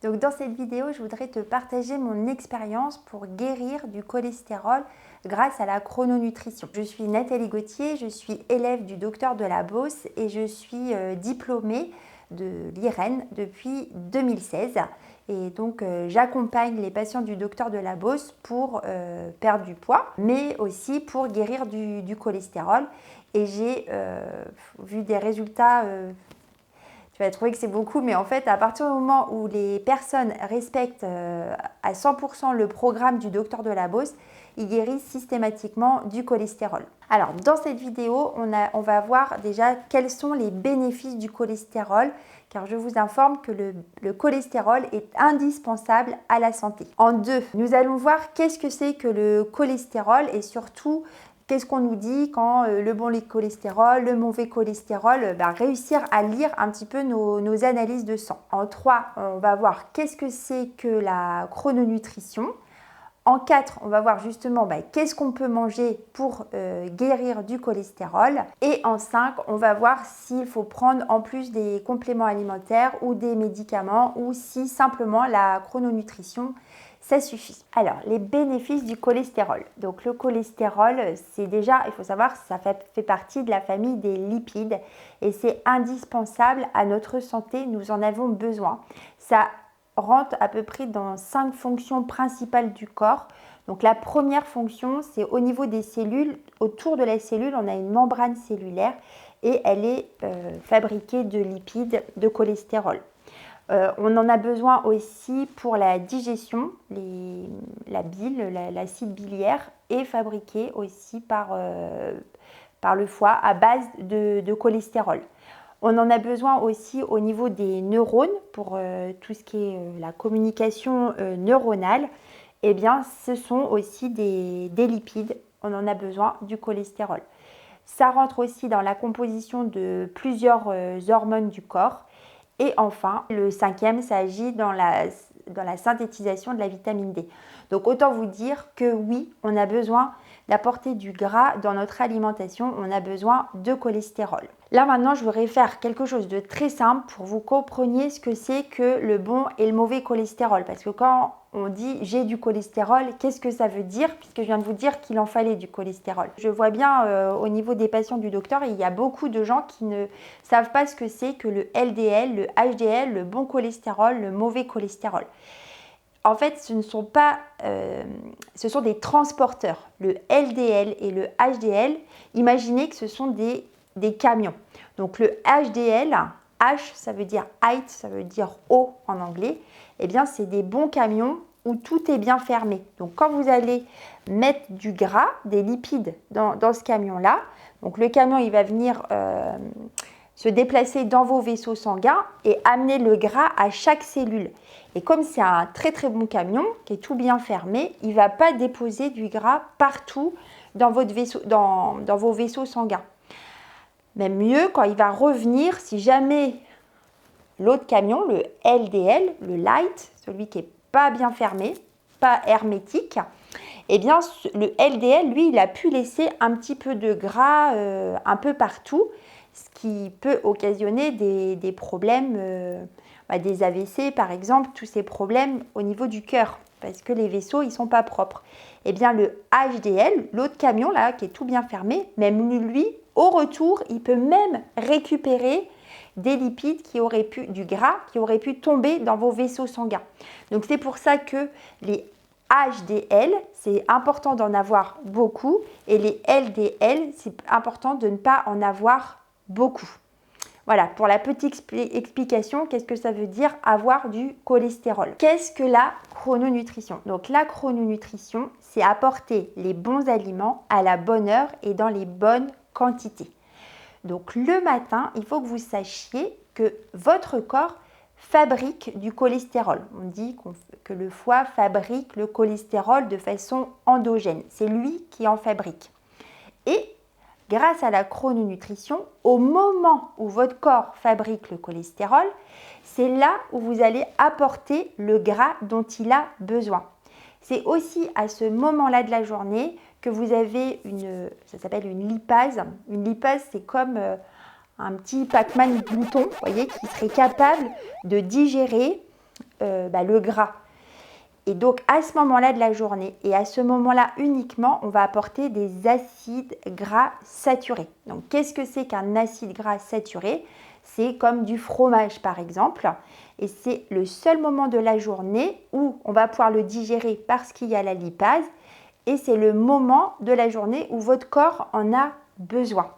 Donc dans cette vidéo, je voudrais te partager mon expérience pour guérir du cholestérol grâce à la chrononutrition. Je suis Nathalie Gauthier, je suis élève du docteur de la Beauce et je suis diplômée de l'IREN depuis 2016. Et donc j'accompagne les patients du docteur de la Beauce pour perdre du poids, mais aussi pour guérir du cholestérol. Et j'ai vu des résultats... Tu vas trouver que c'est beaucoup, mais en fait, à partir du moment où les personnes respectent à 100% le programme du docteur de la Beauce, ils guérissent systématiquement du cholestérol. Alors, dans cette vidéo, on va voir déjà quels sont les bénéfices du cholestérol, car je vous informe que le cholestérol est indispensable à la santé. En deux, nous allons voir qu'est-ce que c'est que le cholestérol et surtout qu'est-ce qu'on nous dit quand le bon cholestérol, le mauvais cholestérol, réussir à lire un petit peu nos analyses de sang. En 3, on va voir qu'est-ce que c'est que la chrononutrition. En 4, on va voir justement qu'est-ce qu'on peut manger pour guérir du cholestérol. Et en 5, on va voir s'il faut prendre en plus des compléments alimentaires ou des médicaments ou si simplement la chrononutrition ça suffit. Alors, les bénéfices du cholestérol. Donc, le cholestérol, c'est déjà, il faut savoir, ça fait partie de la famille des lipides et c'est indispensable à notre santé. Nous en avons besoin. Ça rentre à peu près dans 5 fonctions principales du corps. Donc, la première fonction, c'est au niveau des cellules. Autour de la cellule, on a une membrane cellulaire et elle est fabriquée de lipides, de cholestérol. On en a besoin aussi pour la digestion, la bile, l'acide biliaire est fabriqué aussi par le foie à base de cholestérol. On en a besoin aussi au niveau des neurones pour tout ce qui est la communication neuronale. Eh bien, ce sont aussi des lipides, on en a besoin du cholestérol. Ça rentre aussi dans la composition de plusieurs hormones du corps. Et enfin, le 5e, ça agit dans la synthétisation de la vitamine D. Donc, autant vous dire que oui, on a besoin d'apporter du gras dans notre alimentation, on a besoin de cholestérol. Là, maintenant, je voudrais faire quelque chose de très simple pour que vous compreniez ce que c'est que le bon et le mauvais cholestérol. Parce que quand on dit j'ai du cholestérol, qu'est-ce que ça veut dire? Puisque je viens de vous dire qu'il en fallait du cholestérol. Je vois bien au niveau des patients du docteur, il y a beaucoup de gens qui ne savent pas ce que c'est que le LDL, le HDL, le bon cholestérol, le mauvais cholestérol. En fait, ce sont des transporteurs. Le LDL et le HDL, imaginez que ce sont des camions. Donc le HDL, H ça veut dire height, ça veut dire haut en anglais, eh bien c'est des bons camions où tout est bien fermé. Donc quand vous allez mettre du gras, des lipides dans ce camion-là, donc le camion il va venir se déplacer dans vos vaisseaux sanguins et amener le gras à chaque cellule. Et comme c'est un très très bon camion qui est tout bien fermé, il ne va pas déposer du gras partout dans vos vaisseaux sanguins. Même mieux, quand il va revenir, si jamais l'autre camion, le LDL, le light, celui qui n'est pas bien fermé, pas hermétique, eh bien le LDL, lui, il a pu laisser un petit peu de gras un peu partout, ce qui peut occasionner des problèmes, des AVC par exemple, tous ces problèmes au niveau du cœur, parce que les vaisseaux, ils ne sont pas propres. Eh bien le HDL, l'autre camion là, qui est tout bien fermé, même lui, au retour, il peut même récupérer des lipides du gras qui aurait pu tomber dans vos vaisseaux sanguins. Donc c'est pour ça que les HDL, c'est important d'en avoir beaucoup et les LDL, c'est important de ne pas en avoir beaucoup. Voilà, pour la petite explication, qu'est-ce que ça veut dire avoir du cholestérol? Qu'est-ce que la chrononutrition? Donc la chrononutrition, c'est apporter les bons aliments à la bonne heure et dans les bonnes quantités. Donc le matin, il faut que vous sachiez que votre corps fabrique du cholestérol. On dit que le foie fabrique le cholestérol de façon endogène. C'est lui qui en fabrique. Et grâce à la chrononutrition, au moment où votre corps fabrique le cholestérol, c'est là où vous allez apporter le gras dont il a besoin. C'est aussi à ce moment-là de la journée que vous avez ça s'appelle une lipase. Une lipase, c'est comme un petit Pac-Man glouton, vous voyez, qui serait capable de digérer le gras. Et donc à ce moment-là de la journée et à ce moment-là uniquement, on va apporter des acides gras saturés. Donc qu'est-ce que c'est qu'un acide gras saturé? C'est comme du fromage par exemple. Et c'est le seul moment de la journée où on va pouvoir le digérer parce qu'il y a la lipase. Et c'est le moment de la journée où votre corps en a besoin.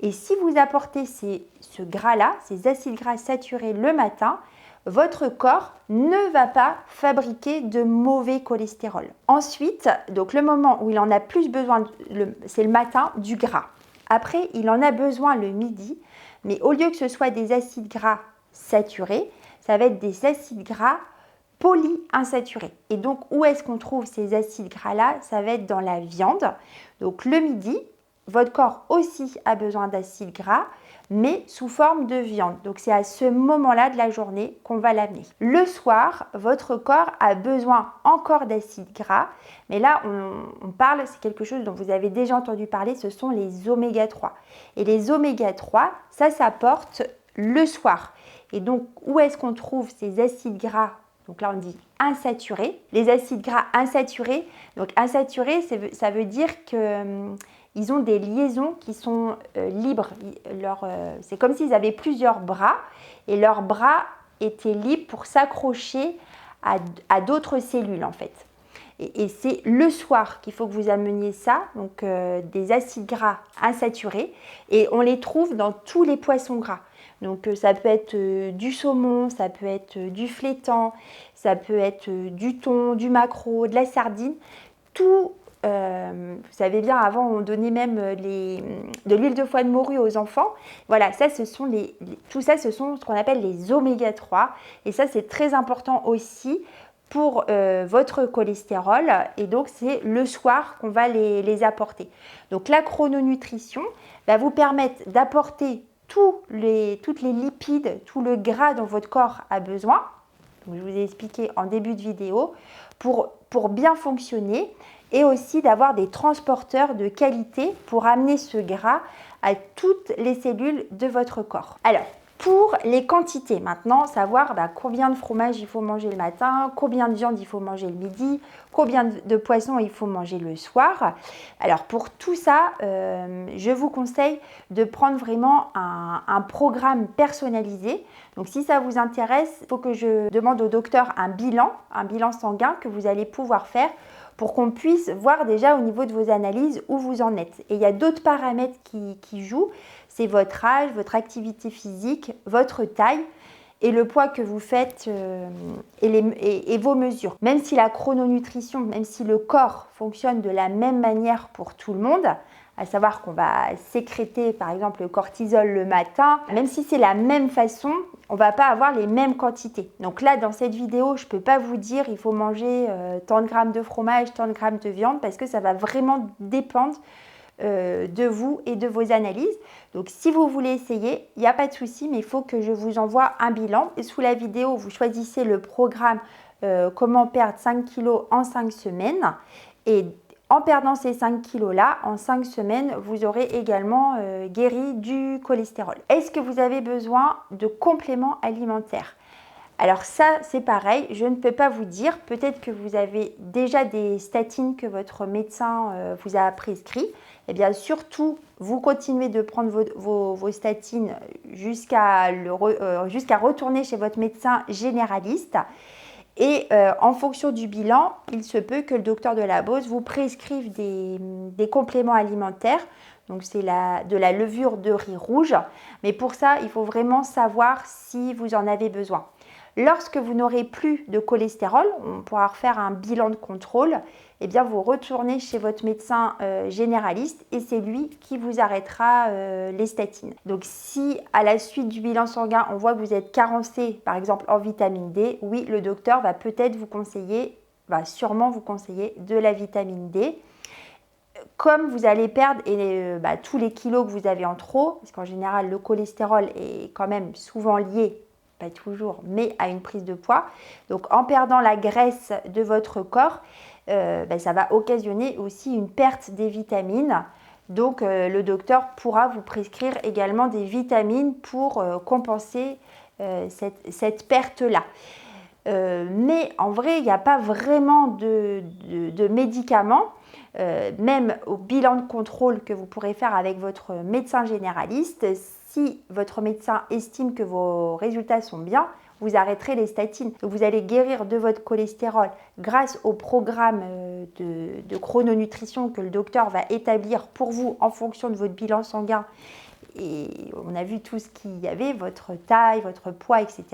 Et si vous apportez ce gras-là, ces acides gras saturés le matin, votre corps ne va pas fabriquer de mauvais cholestérol. Ensuite, donc le moment où il en a plus besoin, c'est le matin, du gras. Après, il en a besoin le midi, mais au lieu que ce soit des acides gras saturés, ça va être des acides gras polyinsaturés. Et donc, où est-ce qu'on trouve ces acides gras-là? Ça va être dans la viande. Donc, le midi, votre corps aussi a besoin d'acides gras, mais sous forme de viande. Donc, c'est à ce moment-là de la journée qu'on va l'amener. Le soir, votre corps a besoin encore d'acides gras, mais là, on parle, c'est quelque chose dont vous avez déjà entendu parler, ce sont les oméga 3. Et les oméga 3, ça s'apporte le soir. Et donc, où est-ce qu'on trouve ces acides gras? Donc là, on dit insaturés. Les acides gras insaturés, donc insaturés, ça veut dire que ils ont des liaisons qui sont libres. C'est comme s'ils avaient plusieurs bras et leurs bras étaient libres pour s'accrocher à d'autres cellules en fait. Et c'est le soir qu'il faut que vous ameniez ça, donc des acides gras insaturés. Et on les trouve dans tous les poissons gras. Donc ça peut être du saumon, ça peut être du flétan, ça peut être du thon, du maquereau, de la sardine. Tout, vous savez bien, avant on donnait même de l'huile de foie de morue aux enfants. Voilà, ça tout ça ce sont ce qu'on appelle les oméga 3. Et ça c'est très important aussi pour votre cholestérol. Et donc c'est le soir qu'on va les apporter. Donc la chrononutrition va vous permettre d'apporter toutes les lipides, tout le gras dont votre corps a besoin. Donc, je vous ai expliqué en début de vidéo pour bien fonctionner et aussi d'avoir des transporteurs de qualité pour amener ce gras à toutes les cellules de votre corps. Alors, pour les quantités, maintenant, savoir combien de fromage il faut manger le matin, combien de viande il faut manger le midi, combien de poisson il faut manger le soir. Alors pour tout ça, je vous conseille de prendre vraiment un programme personnalisé. Donc si ça vous intéresse, il faut que je demande au docteur un bilan sanguin que vous allez pouvoir faire pour qu'on puisse voir déjà au niveau de vos analyses où vous en êtes. Et il y a d'autres paramètres qui jouent, c'est votre âge, votre activité physique, votre taille et le poids que vous faites et vos mesures. Même si la chrononutrition, même si le corps fonctionne de la même manière pour tout le monde, à savoir qu'on va sécréter par exemple le cortisol le matin, même si c'est la même façon, on ne va pas avoir les mêmes quantités. Donc là, dans cette vidéo, je ne peux pas vous dire il faut manger tant de grammes de fromage, tant de grammes de viande, parce que ça va vraiment dépendre de vous et de vos analyses. Donc si vous voulez essayer, il n'y a pas de souci, mais il faut que je vous envoie un bilan. Et sous la vidéo, vous choisissez le programme comment perdre 5 kg en 5 semaines. Et en perdant ces 5 kg là, en 5 semaines, vous aurez également guéri du cholestérol. Est-ce que vous avez besoin de compléments alimentaires? Alors ça, c'est pareil, je ne peux pas vous dire. Peut-être que vous avez déjà des statines que votre médecin vous a prescrit. Eh bien, surtout, vous continuez de prendre vos statines jusqu'à retourner chez votre médecin généraliste. Et en fonction du bilan, il se peut que le docteur de la Beauce vous prescrive des compléments alimentaires. Donc c'est de la levure de riz rouge. Mais pour ça, il faut vraiment savoir si vous en avez besoin. Lorsque vous n'aurez plus de cholestérol, on pourra refaire un bilan de contrôle, eh bien vous retournez chez votre médecin généraliste et c'est lui qui vous arrêtera les statines. Donc si à la suite du bilan sanguin, on voit que vous êtes carencé par exemple en vitamine D, oui, le docteur va peut-être vous conseiller, va sûrement vous conseiller de la vitamine D. Comme vous allez perdre tous les kilos que vous avez en trop, parce qu'en général le cholestérol est quand même souvent lié, pas toujours, mais à une prise de poids. Donc en perdant la graisse de votre corps, ça va occasionner aussi une perte des vitamines. Donc le docteur pourra vous prescrire également des vitamines pour compenser cette perte-là. Mais en vrai, il n'y a pas vraiment de médicaments, même au bilan de contrôle que vous pourrez faire avec votre médecin généraliste. Si votre médecin estime que vos résultats sont bien, vous arrêterez les statines. Donc vous allez guérir de votre cholestérol grâce au programme de chrononutrition que le docteur va établir pour vous en fonction de votre bilan sanguin. Et on a vu tout ce qu'il y avait, votre taille, votre poids, etc.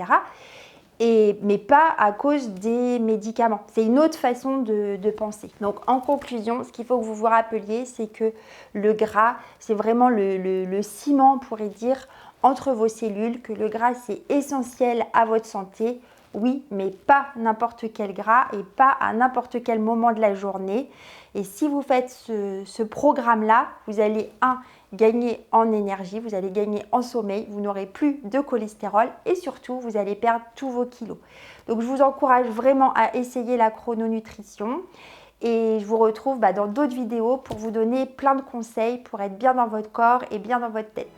Mais pas à cause des médicaments. C'est une autre façon de penser. Donc en conclusion, ce qu'il faut que vous vous rappeliez, c'est que le gras, c'est vraiment le ciment, on pourrait dire, entre vos cellules, que le gras, c'est essentiel à votre santé. Oui, mais pas n'importe quel gras et pas à n'importe quel moment de la journée. Et si vous faites ce programme-là, vous allez, gagner en énergie, vous allez gagner en sommeil, vous n'aurez plus de cholestérol et surtout, vous allez perdre tous vos kilos. Donc, je vous encourage vraiment à essayer la chrononutrition et je vous retrouve dans d'autres vidéos pour vous donner plein de conseils pour être bien dans votre corps et bien dans votre tête.